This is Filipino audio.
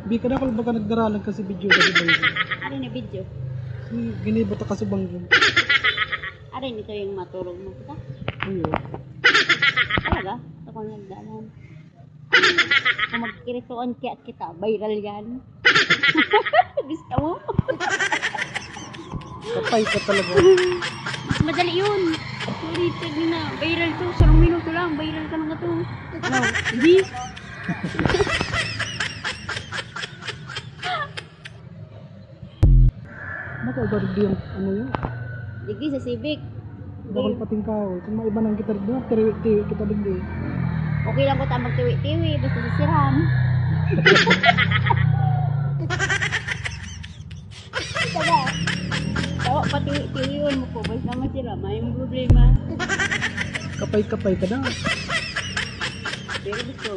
Di ka na baga nagdaralan kasi video ka di ba? Ano na video? Ginibata ka sa banggo. Arin ito yung matulog mo kita. Ayo. Talaga? Ito kung nagdaanan. Kung magkirituan kaya kita, viral yan. Gusto mo? Kapay ka talaga. Mas madali yun. Sorry, tag na. Viral to. Sarang minuto lang. Viral ka na nga to. Ano? Hindi? Nakaibarig di yung ano yun. Digi sa Civic. Bakal pating kao. Kung maiba ng gitar doon, tiri kita digdi. Okay lang ko ta magtiwi-tiwi. Basta sisiram. Taga. Tawa pa tiwi-tiwi mo ko. Basta naman sila. May problema. Kapay-kapay ka na. Pero gusto